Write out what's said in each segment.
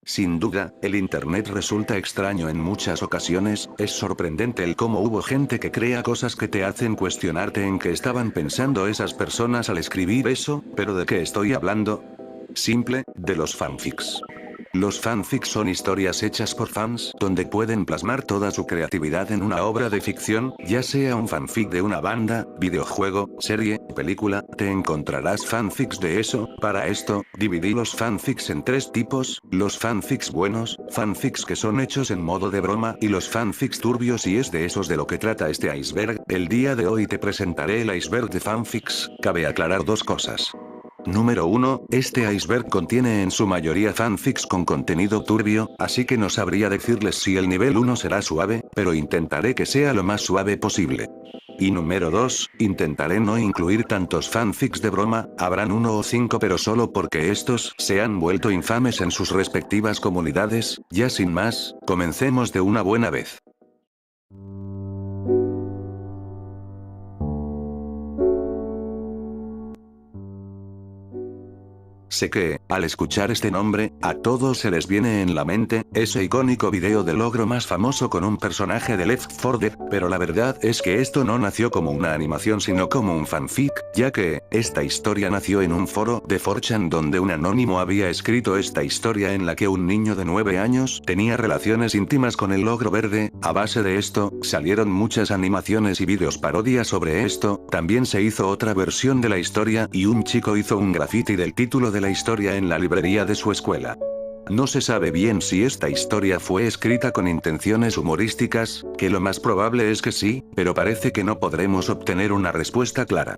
Sin duda, el internet resulta extraño en muchas ocasiones, es sorprendente el cómo hubo gente que crea cosas que te hacen cuestionarte en qué estaban pensando esas personas al escribir eso, pero ¿de qué estoy hablando? Simple, de los fanfics. Los fanfics son historias hechas por fans, donde pueden plasmar toda su creatividad en una obra de ficción, ya sea un fanfic de una banda, videojuego, serie, película, te encontrarás fanfics de eso. Para esto, dividí los fanfics en tres tipos: los fanfics buenos, fanfics que son hechos en modo de broma, y los fanfics turbios, y es de esos de lo que trata este iceberg. El día de hoy te presentaré el iceberg de fanfics. Cabe aclarar dos cosas. Número 1, este iceberg contiene en su mayoría fanfics con contenido turbio, así que no sabría decirles si el nivel 1 será suave, pero intentaré que sea lo más suave posible. Y número 2, intentaré no incluir tantos fanfics de broma, habrán 1 o 5, pero solo porque estos se han vuelto infames en sus respectivas comunidades. Ya sin más, comencemos de una buena vez. Sé que, al escuchar este nombre, a todos se les viene en la mente ese icónico video del ogro más famoso con un personaje de Left 4 Dead, pero la verdad es que esto no nació como una animación sino como un fanfic, ya que, esta historia nació en un foro de 4chan donde un anónimo había escrito esta historia en la que un niño de 9 años tenía relaciones íntimas con el ogro verde. A base de esto, salieron muchas animaciones y vídeos parodias sobre esto, también se hizo otra versión de la historia y un chico hizo un graffiti del título de la historia en la librería de su escuela. No se sabe bien si esta historia fue escrita con intenciones humorísticas, que lo más probable es que sí, pero parece que no podremos obtener una respuesta clara.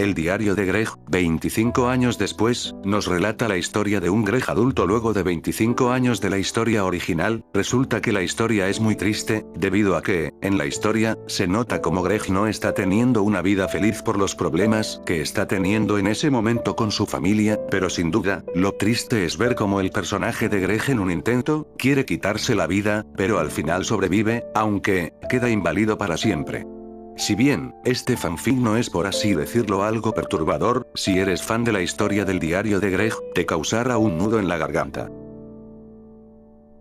El diario de Greg, 25 años después, nos relata la historia de un Greg adulto luego de 25 años de la historia original. Resulta que la historia es muy triste, debido a que, en la historia, se nota como Greg no está teniendo una vida feliz por los problemas que está teniendo en ese momento con su familia, pero sin duda, lo triste es ver cómo el personaje de Greg en un intento, quiere quitarse la vida, pero al final sobrevive, aunque, queda inválido para siempre. Si bien, este fanfic no es por así decirlo algo perturbador, si eres fan de la historia del diario de Greg, te causará un nudo en la garganta.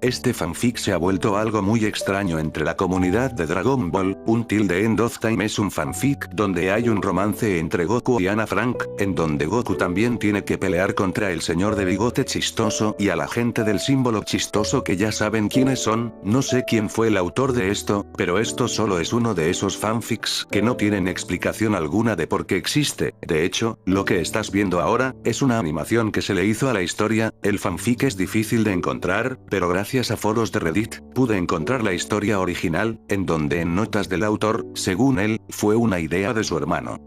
Este fanfic se ha vuelto algo muy extraño entre la comunidad de Dragon Ball. Un Tilde End of Time es un fanfic donde hay un romance entre Goku y Ana Frank, en donde Goku también tiene que pelear contra el señor de bigote chistoso y a la gente del símbolo chistoso que ya saben quiénes son. No sé quién fue el autor de esto, pero esto solo es uno de esos fanfics que no tienen explicación alguna de por qué existe. De hecho, lo que estás viendo ahora, es una animación que se le hizo a la historia. El fanfic es difícil de encontrar, pero gracias a foros de Reddit, pude encontrar la historia original, en donde en notas del autor, según él, fue una idea de su hermano.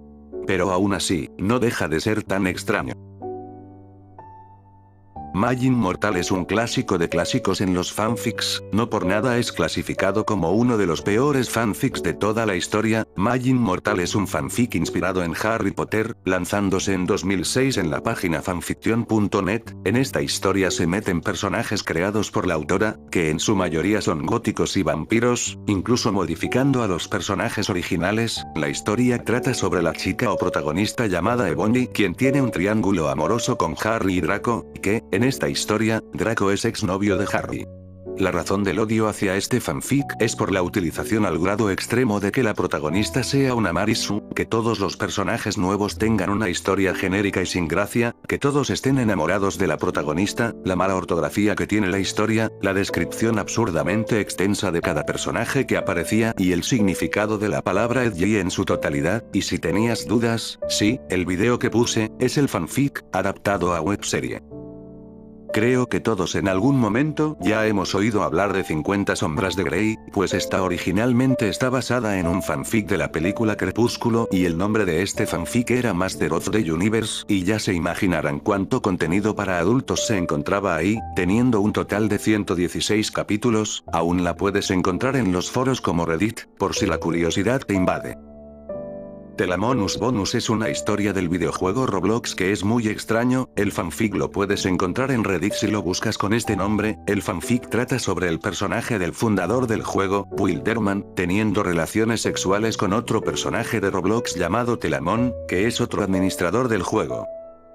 Pero aún así, no deja de ser tan extraño. Majin Mortal es un clásico de clásicos en los fanfics, no por nada es clasificado como uno de los peores fanfics de toda la historia. Majin Mortal es un fanfic inspirado en Harry Potter, lanzándose en 2006 en la página fanfiction.net. En esta historia se meten personajes creados por la autora, que en su mayoría son góticos y vampiros, incluso modificando a los personajes originales. La historia trata sobre la chica o protagonista llamada Ebony, quien tiene un triángulo amoroso con Harry y Draco, y que, en esta historia, Draco es exnovio de Harry. La razón del odio hacia este fanfic es por la utilización al grado extremo de que la protagonista sea una Marisu, que todos los personajes nuevos tengan una historia genérica y sin gracia, que todos estén enamorados de la protagonista, la mala ortografía que tiene la historia, la descripción absurdamente extensa de cada personaje que aparecía y el significado de la palabra edgy en su totalidad. Y si tenías dudas, sí, el video que puse es el fanfic adaptado a webserie. Creo que todos en algún momento ya hemos oído hablar de 50 sombras de Grey, pues esta originalmente está basada en un fanfic de la película Crepúsculo y el nombre de este fanfic era Master of the Universe, y ya se imaginarán cuánto contenido para adultos se encontraba ahí, teniendo un total de 116 capítulos. Aún la puedes encontrar en los foros como Reddit, por si la curiosidad te invade. Telamonus Bonus es una historia del videojuego Roblox que es muy extraño. El fanfic lo puedes encontrar en Reddit si lo buscas con este nombre. El fanfic trata sobre el personaje del fundador del juego, Wilderman, teniendo relaciones sexuales con otro personaje de Roblox llamado Telamon, que es otro administrador del juego.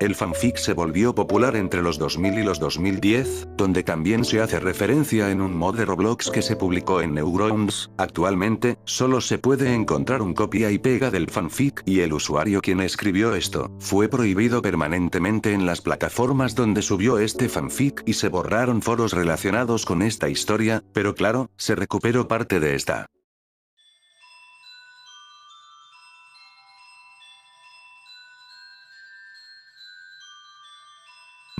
El fanfic se volvió popular entre los 2000 y los 2010, donde también se hace referencia en un mod de Roblox que se publicó en Newgrounds. Actualmente, solo se puede encontrar un copia y pega del fanfic y el usuario quien escribió esto fue prohibido permanentemente en las plataformas donde subió este fanfic y se borraron foros relacionados con esta historia, pero claro, se recuperó parte de esta.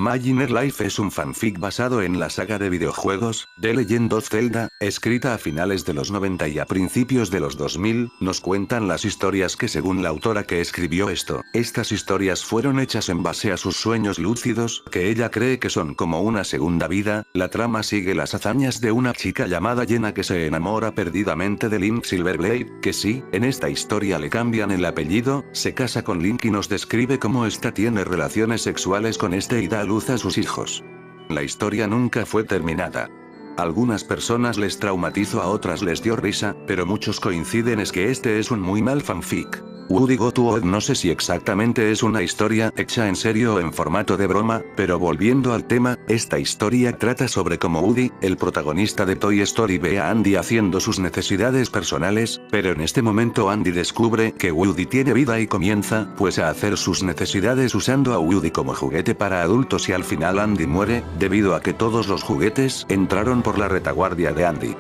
My Inner Life es un fanfic basado en la saga de videojuegos, The Legend of Zelda, escrita a finales de los 90 y a principios de los 2000, nos cuentan las historias que según la autora que escribió esto, estas historias fueron hechas en base a sus sueños lúcidos, que ella cree que son como una segunda vida. La trama sigue las hazañas de una chica llamada Yena que se enamora perdidamente de Link Silverblade, que sí, en esta historia le cambian el apellido, se casa con Link y nos describe cómo ésta tiene relaciones sexuales con este y da luz a sus hijos. La historia nunca fue terminada. Algunas personas les traumatizó, a otras les dio risa, pero muchos coinciden es que este es un muy mal fanfic. Woody Got to Odd no sé si exactamente es una historia hecha en serio o en formato de broma, pero volviendo al tema, esta historia trata sobre cómo Woody, el protagonista de Toy Story, ve a Andy haciendo sus necesidades personales, pero en este momento Andy descubre que Woody tiene vida y comienza, pues a hacer sus necesidades usando a Woody como juguete para adultos y al final Andy muere, debido a que todos los juguetes entraron por la retaguardia de Andy.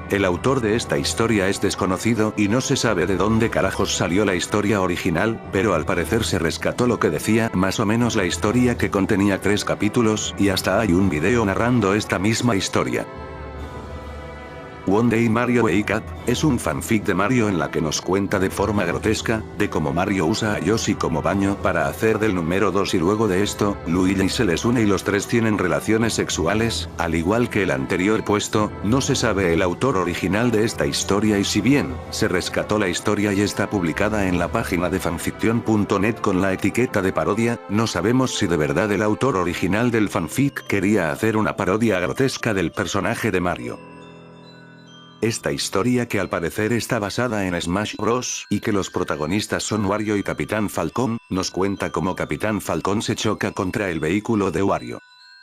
El autor de esta historia es desconocido y no se sabe de dónde carajos salió la historia original, pero al parecer se rescató lo que decía más o menos la historia, que contenía 3 capítulos, y hasta hay un video narrando esta misma historia. One Day Mario Wake Up, es un fanfic de Mario en la que nos cuenta de forma grotesca, de cómo Mario usa a Yoshi como baño para hacer del número 2 y luego de esto, Luigi se les une y los 3 tienen relaciones sexuales, al igual que el anterior puesto. No se sabe el autor original de esta historia y si bien, se rescató la historia y está publicada en la página de fanfiction.net con la etiqueta de parodia, no sabemos si de verdad el autor original del fanfic quería hacer una parodia grotesca del personaje de Mario. Esta historia, que al parecer está basada en Smash Bros. Y que los protagonistas son Wario y Capitán Falcón, nos cuenta cómo Capitán Falcón se choca contra el vehículo de Wario.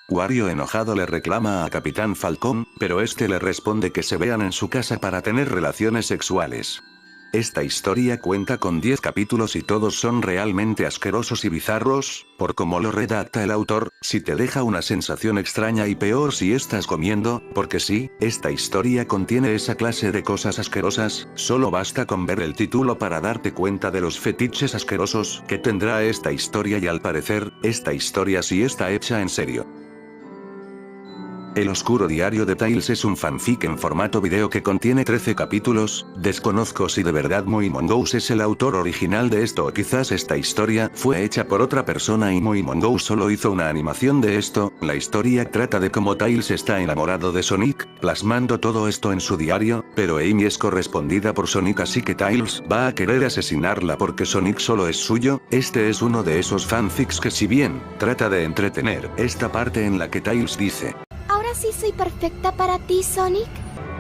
Wario enojado le reclama a Capitán Falcón, pero este le responde que se vean en su casa para tener relaciones sexuales. Esta historia cuenta con 10 capítulos y todos son realmente asquerosos y bizarros, por como lo redacta el autor, si te deja una sensación extraña y peor si estás comiendo, porque sí, esta historia contiene esa clase de cosas asquerosas, solo basta con ver el título para darte cuenta de los fetiches asquerosos que tendrá esta historia y al parecer, esta historia sí está hecha en serio. El oscuro diario de Tails es un fanfic en formato video que contiene 13 capítulos, desconozco si de verdad Muy Mongoose es el autor original de esto o quizás esta historia fue hecha por otra persona y Muy Mongoose solo hizo una animación de esto. La historia trata de cómo Tails está enamorado de Sonic, plasmando todo esto en su diario, pero Amy es correspondida por Sonic así que Tails va a querer asesinarla porque Sonic solo es suyo. Este es uno de esos fanfics que si bien, trata de entretener, esta parte en la que Tails dice: ¿ahora sí soy perfecta para ti, Sonic?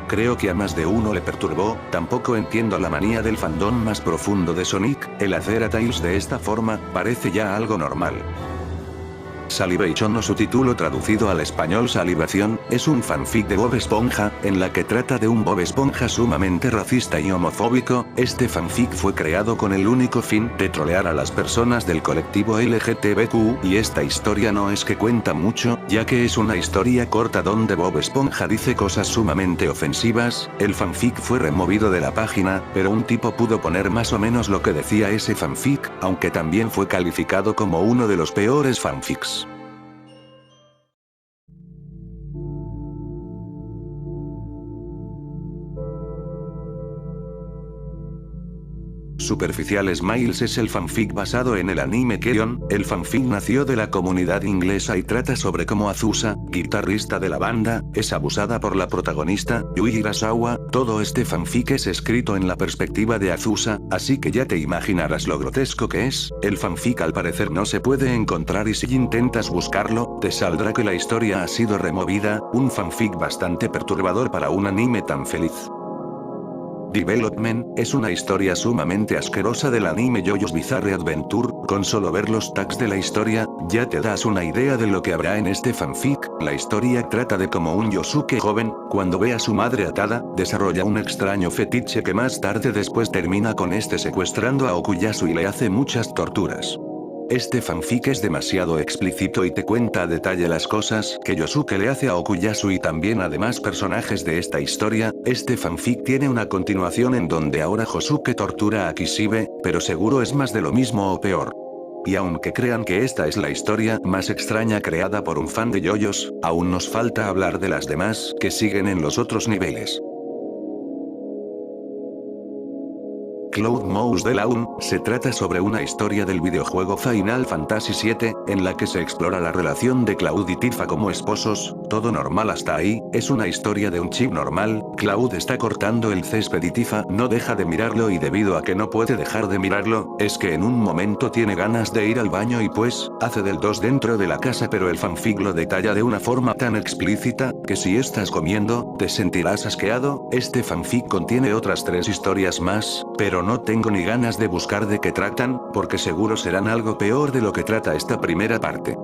Creo que a más de uno le perturbó. Tampoco entiendo la manía del fandom más profundo de Sonic, el hacer a Tails de esta forma, parece ya algo normal. Salivation o su título traducido al español Salivación, es un fanfic de Bob Esponja, en la que trata de un Bob Esponja sumamente racista y homofóbico. Este fanfic fue creado con el único fin de trolear a las personas del colectivo LGTBQ, y esta historia no es que cuenta mucho, ya que es una historia corta donde Bob Esponja dice cosas sumamente ofensivas. El fanfic fue removido de la página, pero un tipo pudo poner más o menos lo que decía ese fanfic, aunque también fue calificado como uno de los peores fanfics. Superficial Smiles es el fanfic basado en el anime Keyon. El fanfic nació de la comunidad inglesa y trata sobre cómo Azusa, guitarrista de la banda, es abusada por la protagonista, Yui Hirasawa. Todo este fanfic es escrito en la perspectiva de Azusa, así que ya te imaginarás lo grotesco que es. El fanfic al parecer no se puede encontrar y si intentas buscarlo, te saldrá que la historia ha sido removida, un fanfic bastante perturbador para un anime tan feliz. Development, es una historia sumamente asquerosa del anime JoJo's Bizarre Adventure, con solo ver los tags de la historia, ya te das una idea de lo que habrá en este fanfic. La historia trata de cómo un Yosuke joven, cuando ve a su madre atada, desarrolla un extraño fetiche que más tarde después termina con este secuestrando a Okuyasu y le hace muchas torturas. Este fanfic es demasiado explícito y te cuenta a detalle las cosas que Yosuke le hace a Okuyasu y también a demás personajes de esta historia. Este fanfic tiene una continuación en donde ahora Josuke tortura a Kishibe, pero seguro es más de lo mismo o peor. Y aunque crean que esta es la historia más extraña creada por un fan de JoJo's, aún nos falta hablar de las demás que siguen en los otros niveles. Cloud Mouse de Lawn, se trata sobre una historia del videojuego Final Fantasy VII, en la que se explora la relación de Cloud y Tifa como esposos. Todo normal hasta ahí, es una historia de un chip normal. Cloud está cortando el césped y Tifa no deja de mirarlo y debido a que no puede dejar de mirarlo, es que en un momento tiene ganas de ir al baño y pues, hace del 2 dentro de la casa pero el fanfic lo detalla de una forma tan explícita, que si estás comiendo, te sentirás asqueado. Este fanfic contiene otras 3 historias más, pero no tengo ni ganas de buscar de qué tratan, porque seguro serán algo peor de lo que trata esta primera parte.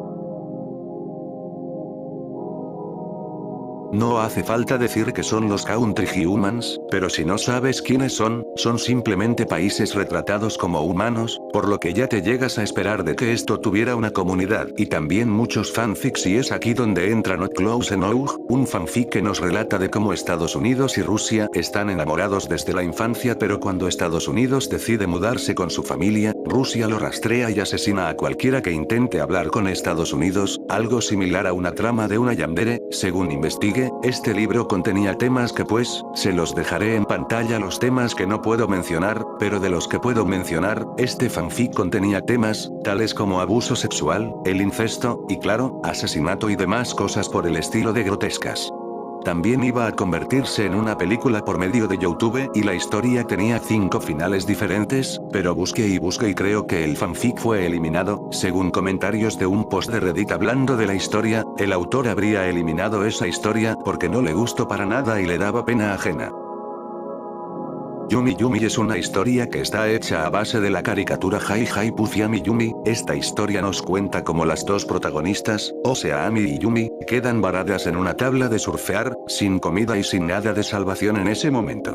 No hace falta decir que son los Country Humans, pero si no sabes quiénes son simplemente países retratados como humanos, por lo que ya te llegas a esperar de que esto tuviera una comunidad y también muchos fanfics y es aquí donde entra Not Close Enough, un fanfic que nos relata de cómo Estados Unidos y Rusia están enamorados desde la infancia pero cuando Estados Unidos decide mudarse con su familia, Rusia lo rastrea y asesina a cualquiera que intente hablar con Estados Unidos, algo similar a una trama de una yandere, según investigue. Este libro contenía temas que pues, se los dejaré en pantalla los temas que no puedo mencionar, pero de los que puedo mencionar, este fanfic contenía temas, tales como abuso sexual, el incesto, y claro, asesinato y demás cosas por el estilo de grotescas. También iba a convertirse en una película por medio de YouTube y la historia tenía 5 finales diferentes, pero busqué y creo que el fanfic fue eliminado. Según comentarios de un post de Reddit hablando de la historia, el autor habría eliminado esa historia porque no le gustó para nada y le daba pena ajena. Yumi Yumi es una historia que está hecha a base de la caricatura Hi Hi Puffy Ami Yumi. Esta historia nos cuenta cómo las dos protagonistas, o sea Ami y Yumi, quedan varadas en una tabla de surfear, sin comida y sin nada de salvación en ese momento.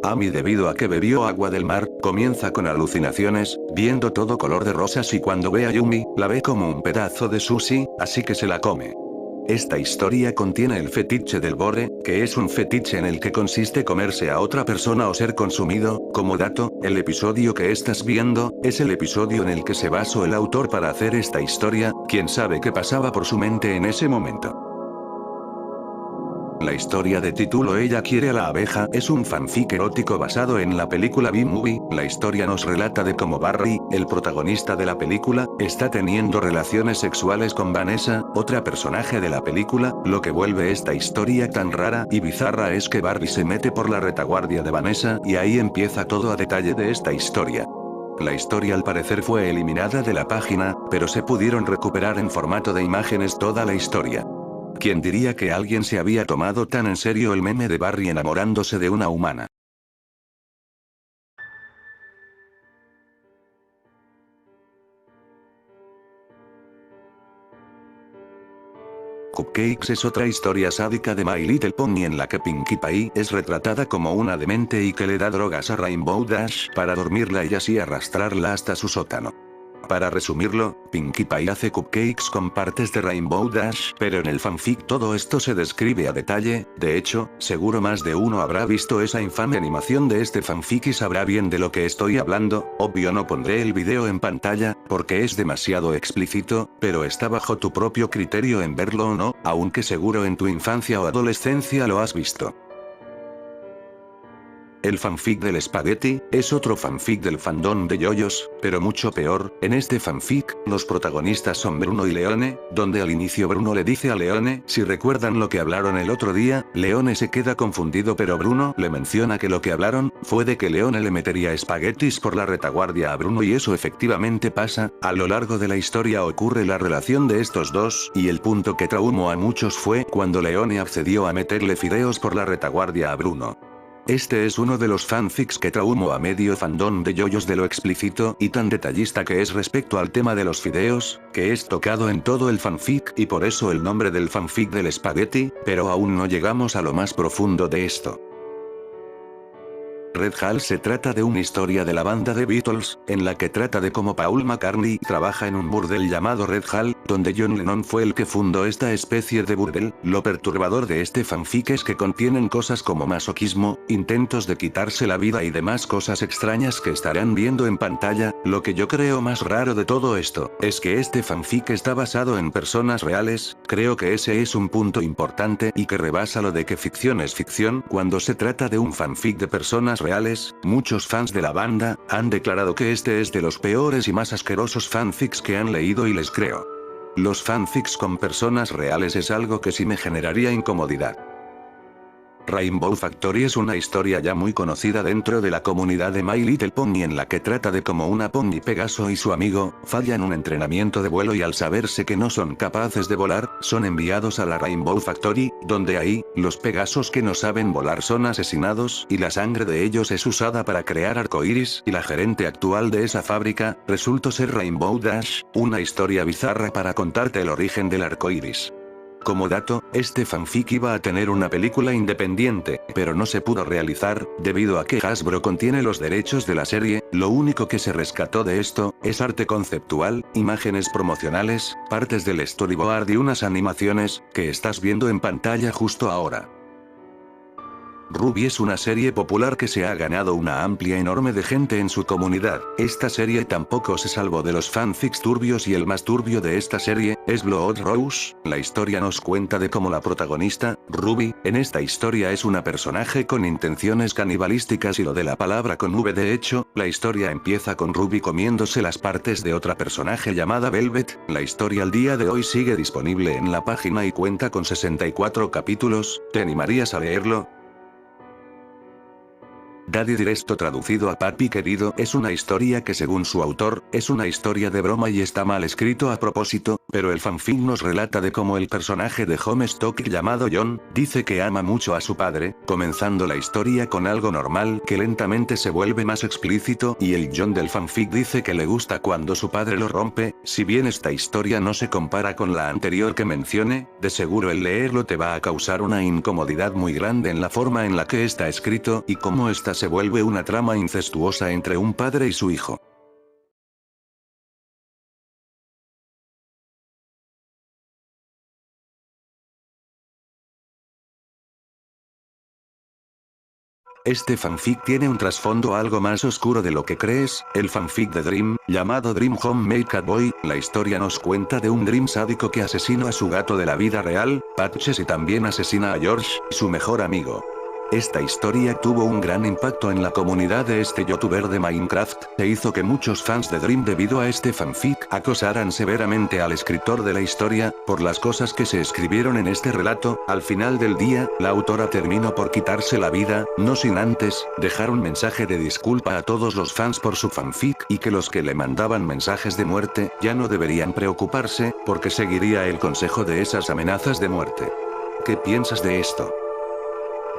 Ami, debido a que bebió agua del mar, comienza con alucinaciones, viendo todo color de rosas y cuando ve a Yumi, la ve como un pedazo de sushi, así que se la come. Esta historia contiene el fetiche del bore, que es un fetiche en el que consiste comerse a otra persona o ser consumido. Como dato, el episodio que estás viendo, es el episodio en el que se basó el autor para hacer esta historia. Quién sabe qué pasaba por su mente en ese momento. La historia de título Ella quiere a la abeja es un fanfic erótico basado en la película B-Movie. La historia nos relata de cómo Barry, el protagonista de la película, está teniendo relaciones sexuales con Vanessa, otra personaje de la película. Lo que vuelve esta historia tan rara y bizarra es que Barry se mete por la retaguardia de Vanessa y ahí empieza todo a detalle de esta historia. La historia al parecer fue eliminada de la página, pero se pudieron recuperar en formato de imágenes toda la historia. ¿Quién diría que alguien se había tomado tan en serio el meme de Barry enamorándose de una humana? Cupcakes es otra historia sádica de My Little Pony en la que Pinkie Pie es retratada como una demente y que le da drogas a Rainbow Dash para dormirla y así arrastrarla hasta su sótano. Para resumirlo, Pinkie Pie hace cupcakes con partes de Rainbow Dash, pero en el fanfic todo esto se describe a detalle. De hecho, seguro más de uno habrá visto esa infame animación de este fanfic y sabrá bien de lo que estoy hablando. Obvio no pondré el video en pantalla, porque es demasiado explícito, pero está bajo tu propio criterio en verlo o no, aunque seguro en tu infancia o adolescencia lo has visto. El fanfic del espagueti, es otro fanfic del fandom de JoJo's, pero mucho peor. En este fanfic, los protagonistas son Bruno y Leone, donde al inicio Bruno le dice a Leone, si recuerdan lo que hablaron el otro día, Leone se queda confundido pero Bruno le menciona que lo que hablaron, fue de que Leone le metería espaguetis por la retaguardia a Bruno y eso efectivamente pasa. A lo largo de la historia ocurre la relación de estos dos, y el punto que traumó a muchos fue cuando Leone accedió a meterle fideos por la retaguardia a Bruno. Este es uno de los fanfics que traumó a medio fandom de yoyos de lo explícito y tan detallista que es respecto al tema de los fideos, que es tocado en todo el fanfic y por eso el nombre del fanfic del espagueti, pero aún no llegamos a lo más profundo de esto. Red Hall se trata de una historia de la banda de Beatles, en la que trata de cómo Paul McCartney trabaja en un burdel llamado Red Hall, donde John Lennon fue el que fundó esta especie de burdel. Lo perturbador de este fanfic es que contienen cosas como masoquismo, intentos de quitarse la vida y demás cosas extrañas que estarán viendo en pantalla. Lo que yo creo más raro de todo esto, es que este fanfic está basado en personas reales. Creo que ese es un punto importante y que rebasa lo de que ficción es ficción cuando se trata de un fanfic de personas reales. Muchos fans de la banda han declarado que este es de los peores y más asquerosos fanfics que han leído y les creo. Los fanfics con personas reales es algo que sí me generaría incomodidad. Rainbow Factory es una historia ya muy conocida dentro de la comunidad de My Little Pony en la que trata de cómo una Pony Pegaso y su amigo fallan un entrenamiento de vuelo y al saberse que no son capaces de volar, son enviados a la Rainbow Factory, donde ahí, los Pegasos que no saben volar son asesinados y la sangre de ellos es usada para crear arcoíris y la gerente actual de esa fábrica, resultó ser Rainbow Dash, una historia bizarra para contarte el origen del arcoíris. Como dato, este fanfic iba a tener una película independiente, pero no se pudo realizar, debido a que Hasbro contiene los derechos de la serie. Lo único que se rescató de esto, es arte conceptual, imágenes promocionales, partes del storyboard y unas animaciones, que estás viendo en pantalla justo ahora. RWBY es una serie popular que se ha ganado una amplia enorme de gente en su comunidad. Esta serie tampoco se salvó de los fanfics turbios y el más turbio de esta serie, es Blood Rose. La historia nos cuenta de cómo la protagonista, RWBY, en esta historia es una personaje con intenciones canibalísticas y lo de la palabra con V. De hecho, la historia empieza con RWBY comiéndose las partes de otra personaje llamada Velvet. La historia al día de hoy sigue disponible en la página y cuenta con 64 capítulos. ¿Te animarías a leerlo? Daddy Directo traducido a Papi Querido es una historia que según su autor, es una historia de broma y está mal escrito a propósito, pero el fanfic nos relata de cómo el personaje de Homestuck llamado John, dice que ama mucho a su padre, comenzando la historia con algo normal que lentamente se vuelve más explícito y el John del fanfic dice que le gusta cuando su padre lo rompe. Si bien esta historia no se compara con la anterior que mencioné, de seguro el leerlo te va a causar una incomodidad muy grande en la forma en la que está escrito y cómo esta se vuelve una trama incestuosa entre un padre y su hijo. Este fanfic tiene un trasfondo algo más oscuro de lo que crees. El fanfic de Dream, llamado Dream Homemade Catboy, la historia nos cuenta de un Dream sádico que asesina a su gato de la vida real, Patches, y también asesina a George, su mejor amigo. Esta historia tuvo un gran impacto en la comunidad de este youtuber de Minecraft, e hizo que muchos fans de Dream debido a este fanfic acosaran severamente al escritor de la historia, por las cosas que se escribieron en este relato. Al final del día, la autora terminó por quitarse la vida, no sin antes dejar un mensaje de disculpa a todos los fans por su fanfic y que los que le mandaban mensajes de muerte, ya no deberían preocuparse, porque seguiría el consejo de esas amenazas de muerte. ¿Qué piensas de esto?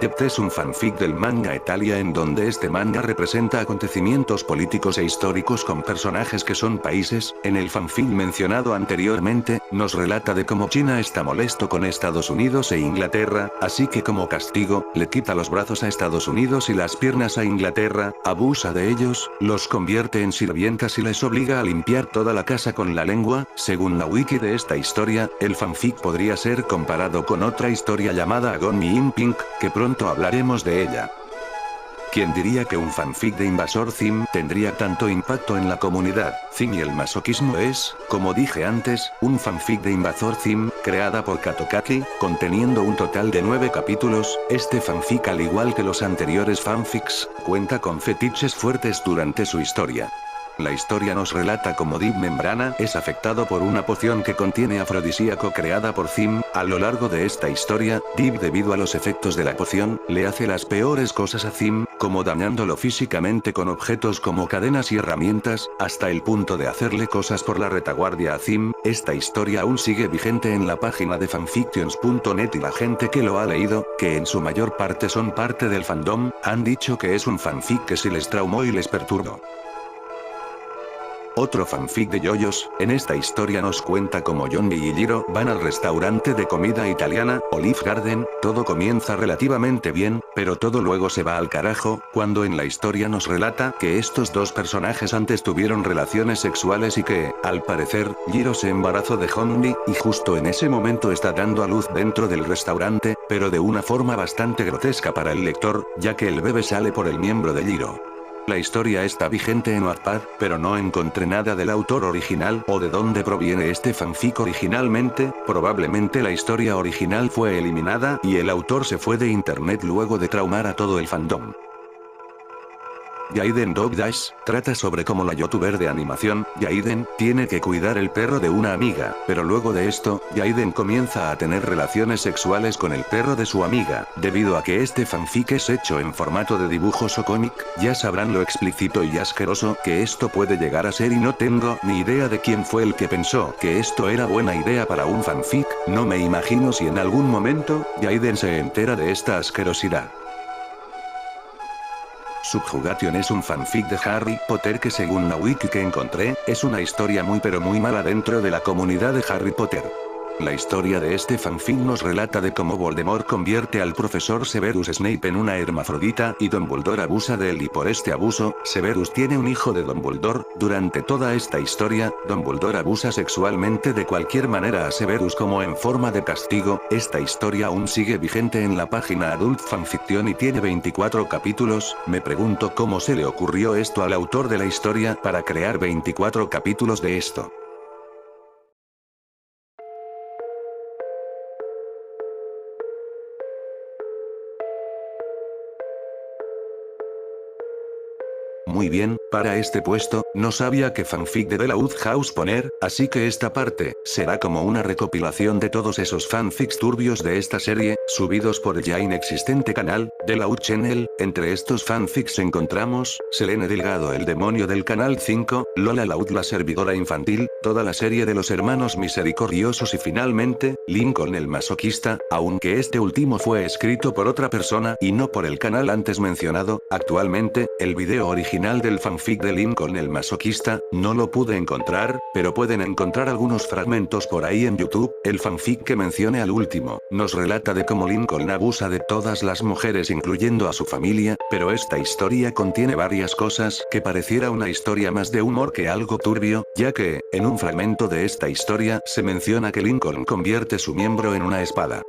Dept es un fanfic del manga Italia en donde este manga representa acontecimientos políticos e históricos con personajes que son países. En el fanfic mencionado anteriormente, nos relata de cómo China está molesto con Estados Unidos e Inglaterra, así que como castigo, le quita los brazos a Estados Unidos y las piernas a Inglaterra, abusa de ellos, los convierte en sirvientas y les obliga a limpiar toda la casa con la lengua. Según la wiki de esta historia, el fanfic podría ser comparado con otra historia llamada Agony Me in Pink, que pronto hablaremos de ella. ¿Quién diría que un fanfic de Invasor Zim tendría tanto impacto en la comunidad? Zim y el masoquismo es, como dije antes, un fanfic de Invasor Zim, creada por Katokaki, conteniendo un total de 9 capítulos. Este fanfic, al igual que los anteriores fanfics, cuenta con fetiches fuertes durante su historia. La historia nos relata cómo Deep Membrana es afectado por una poción que contiene afrodisíaco creada por Zim. A lo largo de esta historia, Deep, debido a los efectos de la poción, le hace las peores cosas a Zim, como dañándolo físicamente con objetos como cadenas y herramientas, hasta el punto de hacerle cosas por la retaguardia a Zim. Esta historia aún sigue vigente en la página de fanfictions.net y la gente que lo ha leído, que en su mayor parte son parte del fandom, han dicho que es un fanfic que sí les traumó y les perturbó. Otro fanfic de yoyos, en esta historia nos cuenta cómo Johnny y Jiro van al restaurante de comida italiana, Olive Garden. Todo comienza relativamente bien, pero todo luego se va al carajo, cuando en la historia nos relata que estos dos personajes antes tuvieron relaciones sexuales y que, al parecer, Jiro se embarazó de Johnny, y justo en ese momento está dando a luz dentro del restaurante, pero de una forma bastante grotesca para el lector, ya que el bebé sale por el miembro de Jiro. La historia está vigente en Wattpad, pero no encontré nada del autor original o de dónde proviene este fanfic originalmente. Probablemente la historia original fue eliminada y el autor se fue de internet luego de traumar a todo el fandom. Yaiden Dog Dash trata sobre cómo la youtuber de animación, Yaiden, tiene que cuidar el perro de una amiga, pero luego de esto, Yaiden comienza a tener relaciones sexuales con el perro de su amiga. Debido a que este fanfic es hecho en formato de dibujos o cómic, ya sabrán lo explícito y asqueroso que esto puede llegar a ser, y no tengo ni idea de quién fue el que pensó que esto era buena idea para un fanfic. No me imagino si en algún momento, Yaiden se entera de esta asquerosidad. Subjugation es un fanfic de Harry Potter que, según la wiki que encontré, es una historia muy pero muy mala dentro de la comunidad de Harry Potter. La historia de este fanfic nos relata de cómo Voldemort convierte al profesor Severus Snape en una hermafrodita y Dumbledore abusa de él, y por este abuso, Severus tiene un hijo de Dumbledore. Durante toda esta historia, Dumbledore abusa sexualmente de cualquier manera a Severus como en forma de castigo. Esta historia aún sigue vigente en la página Adult Fanfiction y tiene 24 capítulos. Me pregunto cómo se le ocurrió esto al autor de la historia para crear 24 capítulos de esto. Muy bien, para este puesto, no sabía qué fanfic de The Loud House poner, así que esta parte, será como una recopilación de todos esos fanfics turbios de esta serie, subidos por el ya inexistente canal, The Loud Channel. Entre estos fanfics encontramos, Selene Delgado el demonio del canal 5, Lola Loud la servidora infantil, toda la serie de los hermanos misericordiosos y finalmente, Lincoln el masoquista, aunque este último fue escrito por otra persona y no por el canal antes mencionado. Actualmente, el video original del fanfic de Lincoln el masoquista, no lo pude encontrar, pero pueden encontrar algunos fragmentos por ahí en YouTube. El fanfic que mencioné al último, nos relata de cómo Lincoln abusa de todas las mujeres incluyendo a su familia, pero esta historia contiene varias cosas que pareciera una historia más de humor que algo turbio, ya que, en un fragmento de esta historia, se menciona que Lincoln convierte su miembro en una espada.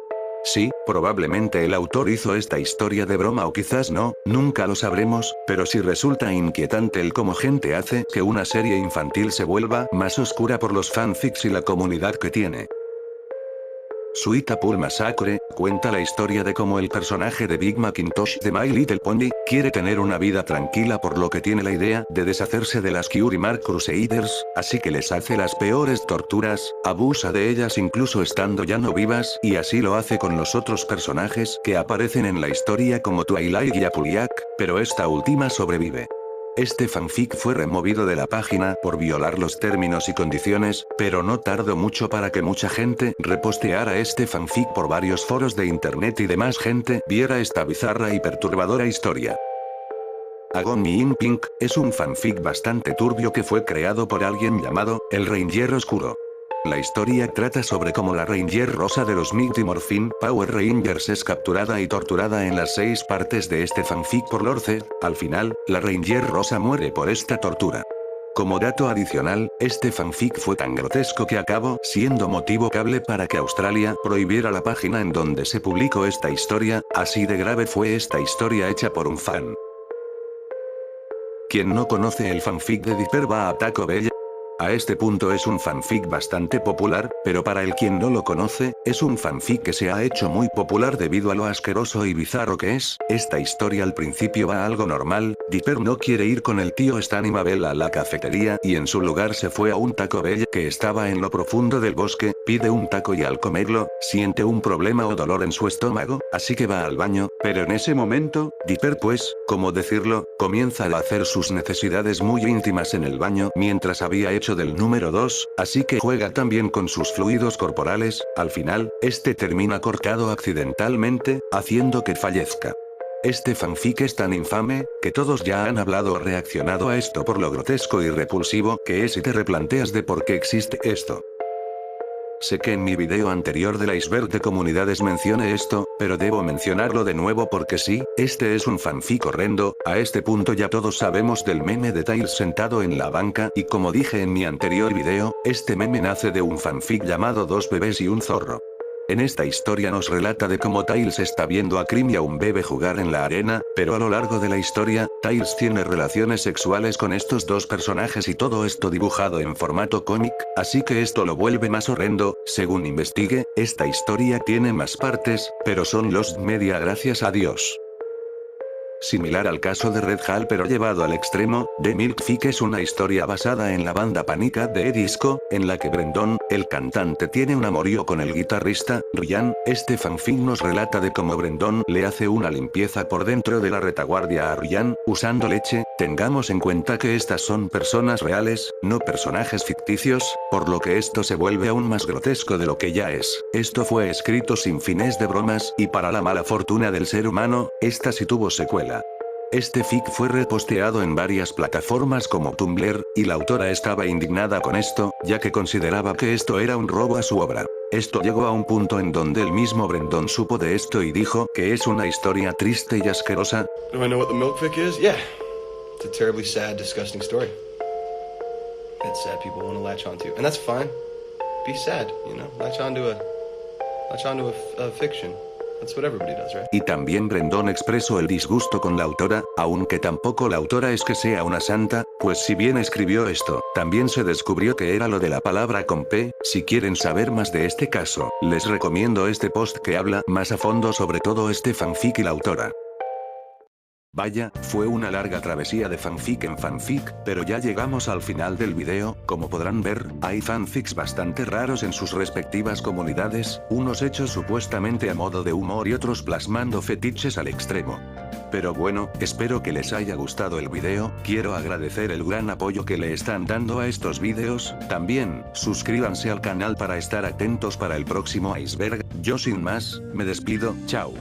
Sí, probablemente el autor hizo esta historia de broma o quizás no, nunca lo sabremos, pero sí resulta inquietante el cómo gente hace que una serie infantil se vuelva más oscura por los fanfics y la comunidad que tiene. Sweet Apple Massacre cuenta la historia de cómo el personaje de Big Macintosh de My Little Pony quiere tener una vida tranquila, por lo que tiene la idea de deshacerse de las Curie Mark Crusaders, así que les hace las peores torturas, abusa de ellas incluso estando ya no vivas, y así lo hace con los otros personajes que aparecen en la historia como Twilight y Applejack, pero esta última sobrevive. Este fanfic fue removido de la página por violar los términos y condiciones, pero no tardó mucho para que mucha gente reposteara este fanfic por varios foros de internet y demás gente viera esta bizarra y perturbadora historia. Agony in Pink es un fanfic bastante turbio que fue creado por alguien llamado El Ranger Oscuro. La historia trata sobre cómo la Ranger Rosa de los Mighty Morphin Power Rangers es capturada y torturada en las 6 partes de este fanfic por Lord Zed. Al final, la Ranger Rosa muere por esta tortura. Como dato adicional, este fanfic fue tan grotesco que acabó siendo motivo cable para que Australia prohibiera la página en donde se publicó esta historia, así de grave fue esta historia hecha por un fan. ¿Quién no conoce el fanfic de Dipper va a Taco Bell? A este punto es un fanfic bastante popular, pero para el quien no lo conoce, es un fanfic que se ha hecho muy popular debido a lo asqueroso y bizarro que es. Esta historia al principio va algo normal, Dipper no quiere ir con el tío Stan y Mabel a la cafetería y en su lugar se fue a un Taco Bell que estaba en lo profundo del bosque, pide un taco y al comerlo, siente un problema o dolor en su estómago, Así que va al baño, pero en ese momento, Dipper pues, ¿cómo decirlo?, comienza a hacer sus necesidades muy íntimas en el baño mientras había hecho del número 2, así que juega también con sus fluidos corporales, al final, este termina cortado accidentalmente, haciendo que fallezca. Este fanfic es tan infame, que todos ya han hablado o reaccionado a esto por lo grotesco y repulsivo que es y te replanteas de por qué existe esto. Sé que en mi video anterior del iceberg de comunidades mencioné esto, pero debo mencionarlo de nuevo porque sí, este es un fanfic horrendo, a este punto ya todos sabemos del meme de Tails sentado en la banca y como dije en mi anterior video, este meme nace de un fanfic llamado Dos bebés y un zorro. En esta historia nos relata de cómo Tails está viendo a Cream y a un bebé jugar en la arena, pero a lo largo de la historia, Tails tiene relaciones sexuales con estos dos personajes y todo esto dibujado en formato cómic, así que esto lo vuelve más horrendo. Según investigué, esta historia tiene más partes, pero son Lost Media gracias a Dios. Similar al caso de Red Hall pero llevado al extremo, The Milk Fic es una historia basada en la banda Panic! At the Disco, en la que Brendon, el cantante tiene un amorío con el guitarrista, Ryan. Este fanfic nos relata de cómo Brendon le hace una limpieza por dentro de la retaguardia a Ryan, usando leche. Tengamos en cuenta que estas son personas reales, no personajes ficticios, por lo que esto se vuelve aún más grotesco de lo que ya es. Esto fue escrito sin fines de bromas, y para la mala fortuna del ser humano, esta sí tuvo secuela. Este fic fue reposteado en varias plataformas como Tumblr, y la autora estaba indignada con esto, ya que consideraba que esto era un robo a su obra. Esto llegó a un punto en donde el mismo Brendon supo de esto y dijo que es una historia triste y asquerosa. Do I know what the milk fic is? Yeah. It's a terribly sad, disgusting story. That sad people want to latch onto. And that's fine. Be sad, you know? Latch onto a fiction. That's what everybody does, right? Y también Brendon expresó el disgusto con la autora, aunque tampoco la autora es que sea una santa, pues si bien escribió esto, también se descubrió que era lo de la palabra con P. Si quieren saber más de este caso, les recomiendo este post que habla más a fondo sobre todo este fanfic y la autora. Vaya, fue una larga travesía de fanfic en fanfic, pero ya llegamos al final del video. Como podrán ver, hay fanfics bastante raros en sus respectivas comunidades, unos hechos supuestamente a modo de humor y otros plasmando fetiches al extremo. Pero bueno, espero que les haya gustado el video, quiero agradecer el gran apoyo que le están dando a estos videos, también, suscríbanse al canal para estar atentos para el próximo iceberg. Yo sin más, me despido, chao.